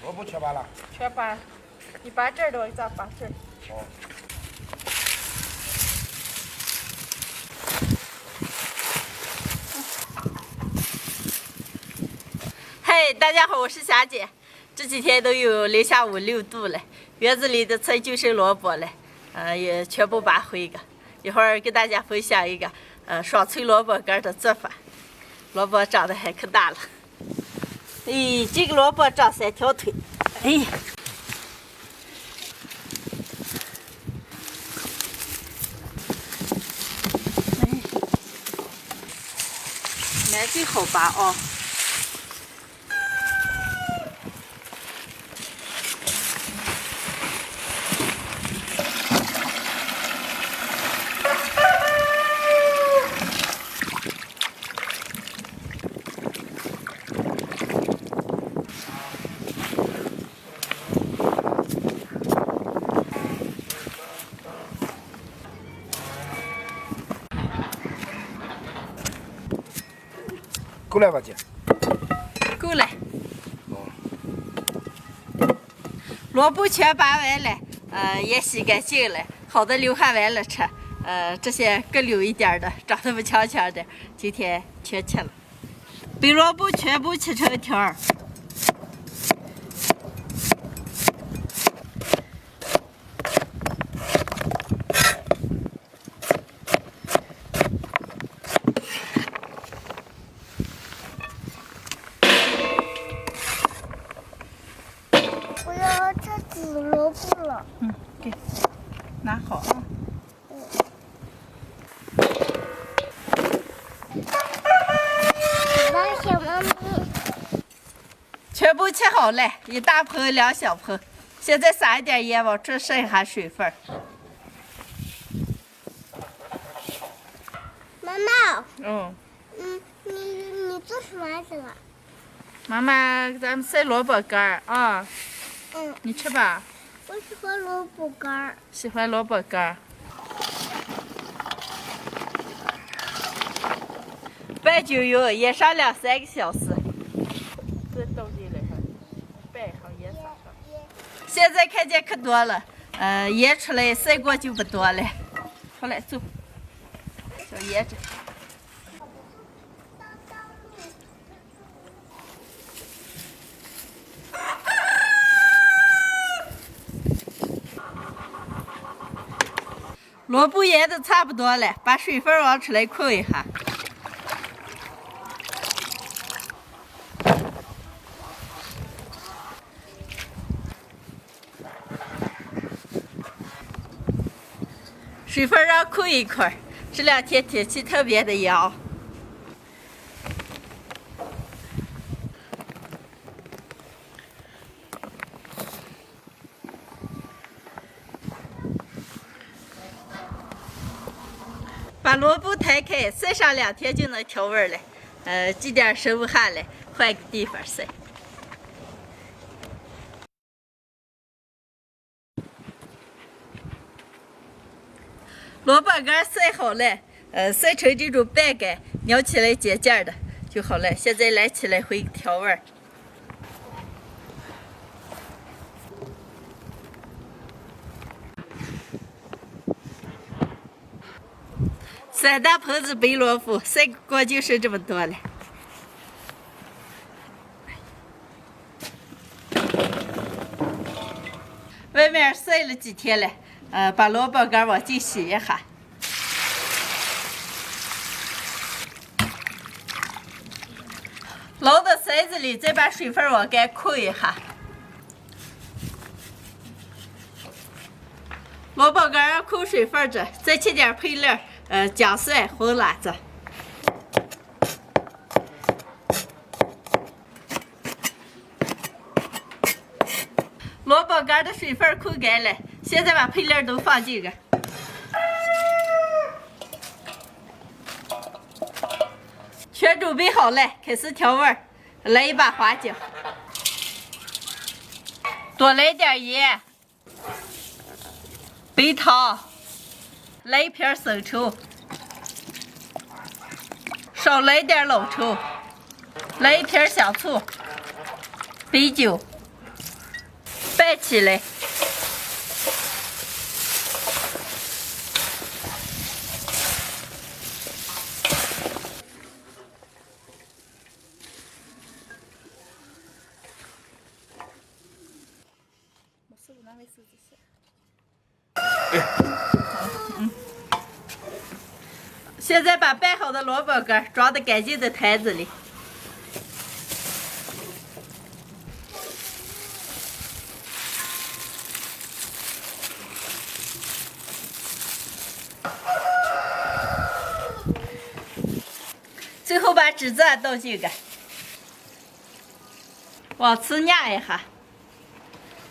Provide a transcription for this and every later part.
萝卜全扒了。全扒，你扒这儿的，我咋扒这儿？哦。嘿，大家好，我是霞姐。这几天都有零下5、6度了，园子里的菜就剩萝卜了，也全部扒回个。一会儿给大家分享一个爽脆萝卜干的做法。萝卜长得还可大了，哎，这个萝卜长3条腿，哎。那最好扒啊！够了吧，姐？够了。萝卜全扒完了，也洗干净了，好的流汗完了吃。这些更溜一点的，长得不强强的，今天全吃了。把萝卜全部切成条儿。我要吃紫萝卜了。给，拿好啊。来，小猫咪。全部切好了，1大盆2小盆。现在撒一点盐，往这剩下水分。妈妈。你做什么去了？妈妈，咱们塞萝卜干儿啊。你吃吧。我喜欢萝卜干儿。喜欢萝卜干儿。拌均匀，腌上2、3个小时。这倒进来，拌上盐撒上。现在看见可多了，腌出来晒过就不多了。好了，走，小腌着。萝卜腌的差不多了，把水分往出来控一下。水分让控一控，这2天天气特别的凉。把萝卜摊开，晒上2天就能调味了。积点生汗了，换个地方晒。萝卜干晒好了，晒成这种半干，咬起来尖尖的就好了。现在来起来会调味。3大盆子白萝卜，晒光就剩这么多了。外面晒了几天了，把萝卜干往进洗一下。捞到筛子里，再把水分往干控一下。萝卜干控水分着，再切点配料，姜蒜、红辣子。萝卜干的水分控干了，现在把配料都放进去。全准备好了，开始调味。来一把花椒，多来点盐，白糖，来一片生抽，少来点老抽，来一片香醋，白酒，菜起来。现在把拌好的萝卜干装到干净的坛子里。最后把栀子倒进去，往次压一下。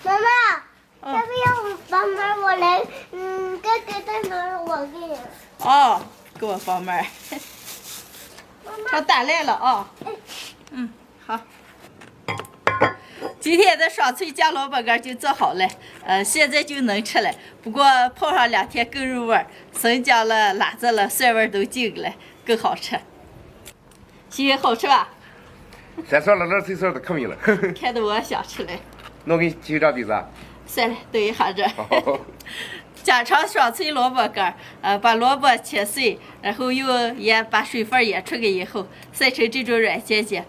妈妈，要不要帮忙我来？哥哥在哪儿？我给你。哦，给我帮忙。炒蛋来了啊！好。今天的爽脆酱萝卜干就做好了，现在就能吃了。不过泡上2天更入味儿，生姜了、辣子了、蒜味都进了，更好吃。心云好吃吧？先说了脆脆的可美了。看得我想吃了。那我给你继续找地子。算了，等一下这。家常爽脆萝卜干把萝卜切碎，然后也把水分腌出来以后，晒成这种软结结，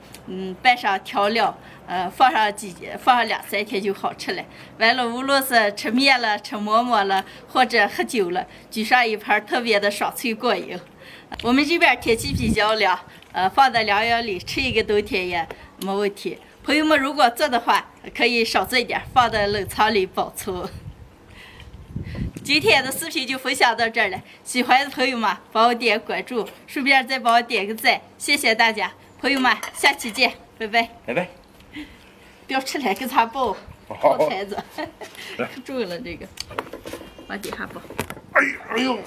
拌上调料，放上2-3天就好吃了。完了，无论是吃面了、吃馍馍了，或者喝酒了，举上一盘特别的爽脆过瘾。我们这边天气比较凉，放在凉窑里吃一个冬天也没问题。朋友们如果做的话，可以少做一点，放在冷藏里保存。今天的视频就分享到这儿了，喜欢的朋友们帮我点关注，顺便再帮我点个赞，谢谢大家，朋友们，下期见，拜拜。拜拜。不要吃了，给它抱台子，可重了这个，往底下抱。哎呦。